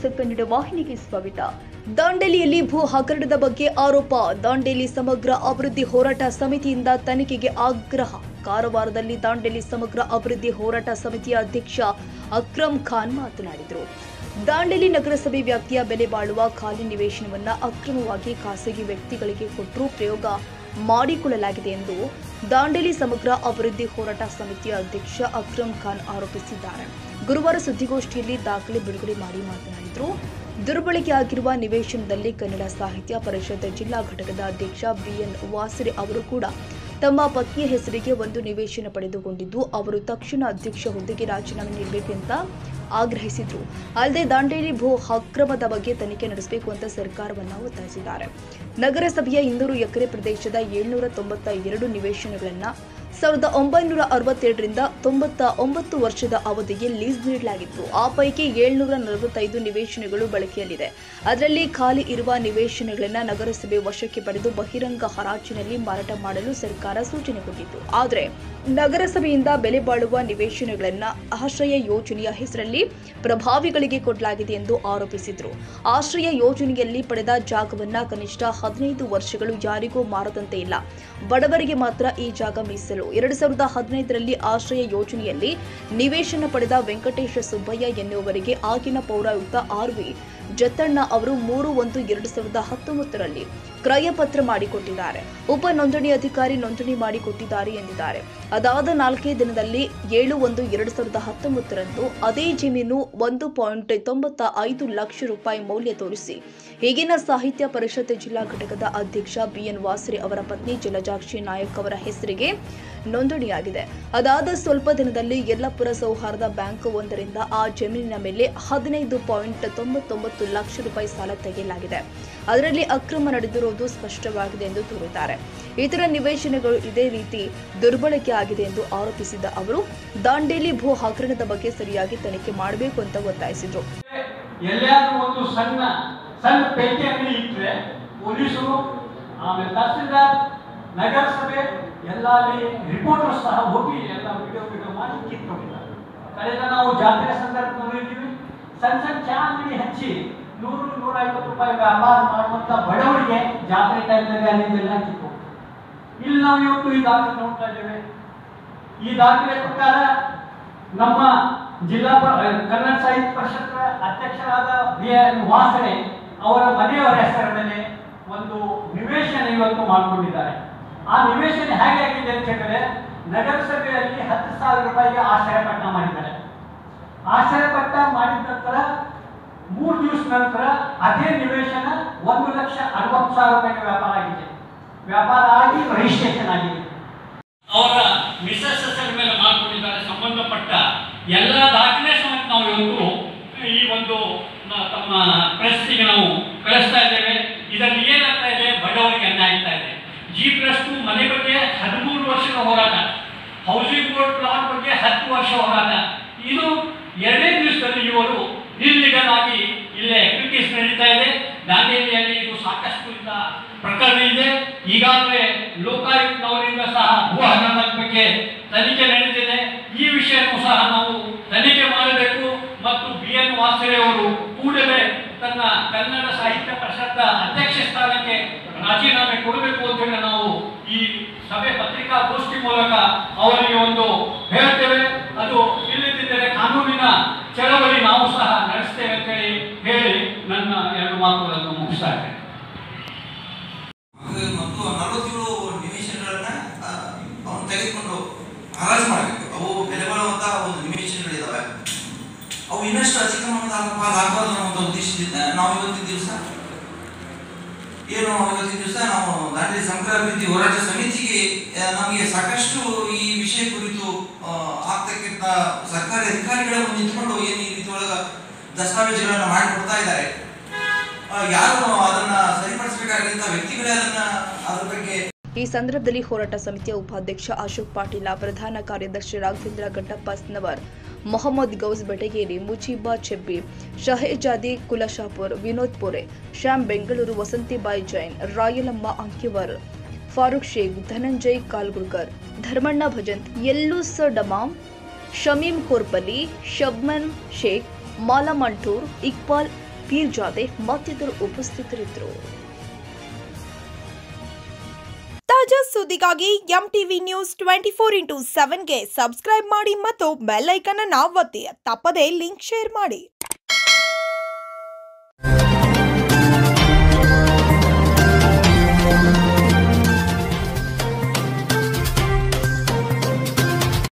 News Kannada ವಾಹಿನಿಗೆ ಸ್ವಾಗತ. ದಾಂಡೇಲಿಯಲ್ಲಿ ಭೂ ಹಗರಣದ ಬಗ್ಗೆ ಆರೋಪ. ದಾಂಡೇಲಿ ಸಮಗ್ರ ಅಭಿವೃದ್ಧಿ ಹೋರಾಟ ಸಮಿತಿಯಿಂದ ತನಿಖೆಗೆ ಆಗ್ರಹ. ಕಾರವಾರದಲ್ಲಿ ದಾಂಡೇಲಿ ಸಮಗ್ರ ಅಭಿವೃದ್ಧಿ ಹೋರಾಟ ಸಮಿತಿಯ ಅಧ್ಯಕ್ಷ ಅಕ್ರಮ್ ಖಾನ್ ಮಾತನಾಡಿದರು. ದಾಂಡೇಲಿ ನಗರಸಭೆ ವ್ಯಾಪ್ತಿಯ ಬೆಲೆ ಬಾಳುವ ಖಾಲಿ ನಿವೇಶನವನ್ನು ಅಕ್ರಮವಾಗಿ ಖಾಸಗಿ ವ್ಯಕ್ತಿಗಳಿಗೆ ಕೊಟ್ಟರೂ ಪ್ರಯೋಗ ಮಾಡಿಕೊಳ್ಳಲಾಗಿದೆ ಎಂದು ದಾಂಡೇಲಿ ಸಮಗ್ರ ಅಭಿವೃದ್ಧಿ ಹೋರಾಟ ಸಮಿತಿಯ ಅಧ್ಯಕ್ಷ ಅಕ್ರಮ್ ಖಾನ್ ಆರೋಪಿಸಿದ್ದಾರೆ. ಗುರುವಾರ ಸುದ್ದಿಗೋಷ್ಠಿಯಲ್ಲಿ ದಾಖಲೆ ಬಿಡುಗಡೆ ಮಾಡಿ ಮಾತನಾಡಿದರು. ದುರ್ಬಳಕೆಯಾಗಿರುವ ನಿವೇಶನದಲ್ಲಿ ಕನ್ನಡ ಸಾಹಿತ್ಯ ಪರಿಷತ್ ಜಿಲ್ಲಾ ಘಟಕದ ಅಧ್ಯಕ್ಷ ಬಿಎನ್ ವಾಸರೆ ಅವರು ಕೂಡ ತಮ್ಮ ಪತ್ನಿಯ ಹೆಸರಿಗೆ ಒಂದು ನಿವೇಶನ ಪಡೆದುಕೊಂಡಿದ್ದು, ಅವರು ತಕ್ಷಣ ಅಧ್ಯಕ್ಷ ಹುದ್ದೆಗೆ ರಾಜೀನಾಮೆ ನೀಡಬೇಕು ಅಂತ ಆಗ್ರಹಿಸಿದರು. ಅಲ್ಲದೆ ದಾಂಡೇಲಿ ಭೂ ಅಕ್ರಮದ ಬಗ್ಗೆ ತನಿಖೆ ನಡೆಸಬೇಕು ಅಂತ ಸರ್ಕಾರವನ್ನು ಒತ್ತಾಯಿಸಿದ್ದಾರೆ. ನಗರಸಭೆಯ 200 ಎಕರೆ ಪ್ರದೇಶದ 792 ನಿವೇಶನಗಳನ್ನು 1967ರಿಂದ 99 ವರ್ಷದ ಅವಧಿಗೆ ಲೀಸ್ ನೀಡಲಾಗಿತ್ತು. ಆ ಪೈಕಿ 745 ನಿವೇಶನಗಳು ಬಳಕೆಯಲ್ಲಿದೆ. ಅದರಲ್ಲಿ ಖಾಲಿ ಇರುವ ನಿವೇಶನಗಳನ್ನು ನಗರಸಭೆ ವಶಕ್ಕೆ ಪಡೆದು ಬಹಿರಂಗ ಹರಾಜಿನಲ್ಲಿ ಮಾರಾಟ ಮಾಡಲು ಸರ್ಕಾರ ಸೂಚನೆ ಕೊಟ್ಟಿತ್ತು. ಆದರೆ ನಗರಸಭೆಯಿಂದ ಬೆಲೆ ಬಾಳುವ ನಿವೇಶನಗಳನ್ನು ಆಶ್ರಯ ಯೋಜನೆಯ ಹೆಸರಲ್ಲಿ ಪ್ರಭಾವಿಗಳಿಗೆ ಕೊಡಲಾಗಿದೆ ಎಂದು ಆರೋಪಿಸಿದರು. ಆಶ್ರಯ ಯೋಜನೆಯಲ್ಲಿ ಪಡೆದ ಜಾಗವನ್ನು ಕನಿಷ್ಠ 15 ವರ್ಷಗಳು ಯಾರಿಗೂ ಮಾರದಂತೆ ಇಲ್ಲ, ಬಡವರಿಗೆ ಮಾತ್ರ ಈ ಜಾಗ ಮೀಸಲು. 2015ರಲ್ಲಿ ಆಶ್ರಯ ಯೋಜನೆಯಲ್ಲಿ ನಿವೇಶನ ಪಡೆದ ವೆಂಕಟೇಶ ಸುಬ್ಬಯ್ಯ ಎನ್ನುವವರಿಗೆ ಆಗಿನ ಪೌರಾಯುಕ್ತ ಆರ್.ವಿ. ಜತ್ತಣ್ಣ ಅವರು 3/1/2019ರಲ್ಲಿ ಕ್ರಯಪತ್ರ ಮಾಡಿಕೊಟ್ಟಿದ್ದಾರೆ. ಉಪ ನೋಂದಣಿ ಅಧಿಕಾರಿ ನೋಂದಣಿ ಮಾಡಿಕೊಟ್ಟಿದ್ದಾರೆ ಎಂದಿದ್ದಾರೆ. ಅದಾದ 4 ದಿನದಲ್ಲಿ 7/1/2019ರಂದು ಅದೇ ಜಮೀನು 1.95 ಲಕ್ಷ ರೂಪಾಯಿ ಮೌಲ್ಯ ತೋರಿಸಿ ಈಗಿನ ಸಾಹಿತ್ಯ ಪರಿಷತ್ ಜಿಲ್ಲಾ ಘಟಕದ ಅಧ್ಯಕ್ಷ ಬಿಎನ್ ವಾಸರೆ ಅವರ ಪತ್ನಿ ಜಲಜಾಕ್ಷಿ ನಾಯಕ್ ಅವರ ಹೆಸರಿಗೆ ನೋಂದಣಿಯಾಗಿದೆ. ಅದಾದ ಸ್ವಲ್ಪ ದಿನದಲ್ಲಿ ಯಲ್ಲಾಪುರ ಸೌಹಾರ್ದ ಬ್ಯಾಂಕ್ ಒಂದರಿಂದ ಆ ಜಮೀನಿನ ಮೇಲೆ 15.99 ಲಕ್ಷ ರೂಪಾಯಿ ಸಾಲ ತೆಗೆಯಲಾಗಿದೆ. ಅದರಲ್ಲಿ ಅಕ್ರಮ ನಡೆದಿರುವುದು ಸ್ಪಷ್ಟವಾಗಿದೆ ಎಂದು ತೋರಿದ್ದಾರೆ. ಇತರ ನಿವೇಶನಗಳು ಇದೇ ರೀತಿ ದುರ್ಬಳಕೆ ಆಗಿದೆ ಎಂದು ಆರೋಪಿಸಿದ ಅವರು ದಾಂಡೇಲಿ ಭೂ ಹಗರಣದ ಬಗ್ಗೆ ಸರಿಯಾಗಿ ತನಿಖೆ ಮಾಡಬೇಕು ಅಂತ ಒತ್ತಾಯಿಸಿದರು. ಒಂದು ಸಣ್ಣ ಪೇಟೆ ಅಂಗಡಿ ಇಟ್ಟರೆ ಪೊಲೀಸರು, ಆಮೇಲೆ ತಹಸೀಲ್ದಾರ್, ನಗರಸಭೆ ಎಲ್ಲ ರಿಪೋರ್ಟರ್ ಸಹ ಹೋಗಿ ಎಲ್ಲ ವಿಡಿಯೋ ಮಾಡಿ ಕಿತ್ಕೊಂಡಿದ್ದಾರೆ. ಕಳೆದ ನಾವು ಜಾತ್ರೆ ಸಂದರ್ಭದಲ್ಲಿ ಸಣ್ಣ ಚಾ ಅಂಗಡಿ ಹಚ್ಚಿ 100-150 ರೂಪಾಯಿ ವ್ಯಾಪಾರ ಮಾಡುವಂತ ಬಡವರಿಗೆ ಜಾತ್ರೆ ಟೈಮ್ನಲ್ಲಿ ಅಲ್ಲಿಂದೆಲ್ಲ ಕಿತ್ತು. ಇಲ್ಲಿ ನಾವು ಇವತ್ತು ಈ ದಾಖಲೆ ನೋಡ್ತಾ ಇದ್ದೇವೆ. ಈ ದಾಖಲೆ ಪ್ರಕಾರ ನಮ್ಮ ಜಿಲ್ಲಾ ಕನ್ನಡ ಸಾಹಿತ್ಯ ಪರಿಷತ್ ಅಧ್ಯಕ್ಷರಾದ ಬಿಎನ್ ವಾಸರೆ ಅವರ ಮನೆಯವರ ಹೆಸರ ಮೇಲೆ ಒಂದು ನಿವೇಶನ ಇವತ್ತು ಮಾಡಿಕೊಂಡಿದ್ದಾರೆ. ಆ ನಿವೇಶನ ಹೇಗೆ ಆಗಿದೆ ಅಂತ ಹೇಳಿದ್ರೆ, ನಗರಸಭೆಯಲ್ಲಿ 10,000 ರೂಪಾಯಿಗೆ ಆಶ್ರಯ ಪಟ್ಟ ಮಾಡಿದ್ದಾರೆ. ಆಶ್ರಯ ಪಟ್ಟ ಮಾಡಿದ ನಂತರ 3 ದಿವಸ ನಂತರ ಅದೇ ನಿವೇಶನ 1,60,000 ರೂಪಾಯಿಗೆ ವ್ಯಾಪಾರ ಆಗಿದೆ. ವ್ಯಾಪಾರ ಆಗಿ ರಿಜಿಸ್ಟ್ರೇಷನ್ ಆಗಿದೆ. ಅವರ ಮಿಸಸ್ ಹೆಸರ ಮೇಲೆ ಮಾಡಿಕೊಂಡಿದ್ದಾರೆ. ಸಂಬಂಧಪಟ್ಟ ಎಲ್ಲ ದಾಖಲೆ ಸಮೇತ ನಾವು ಇವತ್ತು ಈ ಒಂದು ತಮ್ಮ ಪ್ರೆಸ್ಗೆ ನಾವು ಕಳಿಸ್ತಾ ಇದ್ದೇವೆ. ಇದರಲ್ಲಿ ಏನಾಗ್ತಾ ಇದೆ, ಬಡವರಿಗೆ ಅನ್ಯಾಯ ಆಗ್ತಾ ಇದೆ. G+2 ಮನೆ ಬಗ್ಗೆ 13 ವರ್ಷದ ಹೋರಾಟ, ಹೌಸಿಂಗ್ ಬೋರ್ಡ್ ಪ್ಲಾಟ್ ಬಗ್ಗೆ 10 ವರ್ಷ ಹೋರಾಟ. ಇದು 2 ದಿವಸದಲ್ಲಿ ಇವರು ಇಲ್ಲಿಗಲ್ ಆಗಿ ಇಲ್ಲೇ ಆಕ್ಟಿವಿಟೀಸ್ ನಡೀತಾ ಇದೆ. ದಾಂಡೇಲಿಯಲ್ಲಿ ಇದು ಸಾಕಷ್ಟು ಪ್ರಕರಣ ಇದೆ. ಈಗಾಗಲೇ ಲೋಕಾಯುಕ್ತನವರಿಂದ ಸಹ ಭೂ ಹಗರಣದ ಬಗ್ಗೆ ತನಿಖೆ ನಡೆದಿದೆ. ಈ ವಿಷಯವನ್ನು ಸಹ ನಾವು ತನಿಖೆ ಮಾಡಬೇಕು ಮತ್ತು ಬಿಎನ್ ವಾಸರೆ ಅವರು ಕೂಡಲೇ ತನ್ನ ಕನ್ನಡ ಸಾಹಿತ್ಯ ಪರಿಷತ್ ಅಧ್ಯಕ್ಷ ಸ್ಥಾನಕ್ಕೆ ರಾಜೀನಾಮೆ ಕೊಡಬೇಕು ಅಂತ ಹೇಳಿ ನಾವು ಈ ಸಭೆ ಪತ್ರಿಕಾಗೋಷ್ಠಿ ಮೂಲಕ ಅವರಿಗೆ ಒಂದು ಹೇಳ್ತೇವೆ. ಅದು ಇಲ್ಲದಿದ್ದರೆ ಕಾನೂನಿನ ಚಳವಳಿ ನಾವು ಸಹ ನಡೆಸ್ತೇವೆ ಅಂತ ಹೇಳಿ ನನ್ನ 2 ಮಾತುಗಳನ್ನು ಮುಗಿಸ್ತಾ ಇದ್ದೇನೆ. ಮತ್ತು 47 ನಿವೇಶನಗಳನ್ನ ಅವನು ತೆಗೆದುಕೊಂಡು ಹರಾಜು ಮಾಡಬೇಕು. ಅವು ಬೆಲೆ ಬಾಳುವಂತ ಒಂದು ನಿವೇಶನಗಳಿದಾವೆ. ಅವು ಇನ್ನಷ್ಟು ಅತಿಕ್ರಮಣದ ಆಗಬಾರದು ಅನ್ನೋ ಒಂದು ಉದ್ದೇಶದಿಂದ ನಾವು ಇವತ್ತಿನ ದಿವಸ ನಾವು ದಾಂಡೇಲಿ ಸಮಗ್ರ ಅಭಿವೃದ್ಧಿ ಹೋರಾಟ ಸಮಿತಿಗೆ ನಮಗೆ ಸಾಕಷ್ಟು ಈ ವಿಷಯ ಕುರಿತು ಆಗ್ತಕ್ಕಂಥ ಸರ್ಕಾರಿ ಅಧಿಕಾರಿಗಳ ಮುಂದೆ ನಿಂತುಕೊಂಡು ಏನು ಈ ರೀತಿ ಒಳಗ ದಸ್ತಾವೇಜುಗಳನ್ನ ಮಾಡಿಕೊಡ್ತಾ ಇದ್ದಾರೆ. ಯಾರು ಅದನ್ನ ಸರಿಪಡಿಸಬೇಕಾಗಿದ್ದ ವ್ಯಕ್ತಿಗಳೇ ಅದ್ರ ಬಗ್ಗೆ. ಈ ಸಂದರ್ಭದಲ್ಲಿ ಹೋರಾಟ ಸಮಿತಿಯ ಉಪಾಧ್ಯಕ್ಷ ಅಶೋಕ್ ಪಾಟೀಲ, ಪ್ರಧಾನ ಕಾರ್ಯದರ್ಶಿ ರಾಘವೇಂದ್ರ ಗಡ್ಡಪ್ಪಸ್ನವರ್, ಮೊಹಮ್ಮದ್ ಗೌಸ್ ಬೆಟಗೇರಿ, ಮುಜೀಬಾ ಚೆಬ್ಬಿ, ಶಹೇಜಾದಿ ಕುಲಶಾಪುರ್, ವಿನೋದ್ ಪುರೆ, ಶ್ಯಾಮ್ ಬೆಂಗಳೂರು, ವಸಂತಿಬಾಯಿ ಜೈನ್, ರಾಯಲಮ್ಮ ಅಂಕಿವರ್, ಫಾರೂಕ್ ಶೇಖ್, ಧನಂಜಯ್ ಕಾಲ್ಗುರ್ಕರ್, ಧರ್ಮಣ್ಣ ಭಜಂತ್, ಯಲ್ಲೂಸ್ ಡಮಾಮ್, ಶಮೀಮ್ ಕೋರ್ಪಲ್ಲಿ, ಶಬ್ಮನ್ ಶೇಖ್, ಮಾಲಾ ಮಂಟೂರ್, ಇಕ್ಬಾಲ್ ಪೀರ್ಜಾದೆ ಮತ್ತಿತರರು ಉಪಸ್ಥಿತರಿದ್ದರು. ತಾಜಾ ಸುದ್ದಿಗಾಗಿ MTV ನ್ಯೂಸ್ 24/7ಗೆ ಸಬ್ಸ್ಕ್ರೈಬ್ ಮಾಡಿ ಮತ್ತು ಬೆಲ್ ಐಕಾನ್ ಅನ್ನು ಒತ್ತಿ. ತಪ್ಪದೇ ಲಿಂಕ್ ಶೇರ್ ಮಾಡಿ.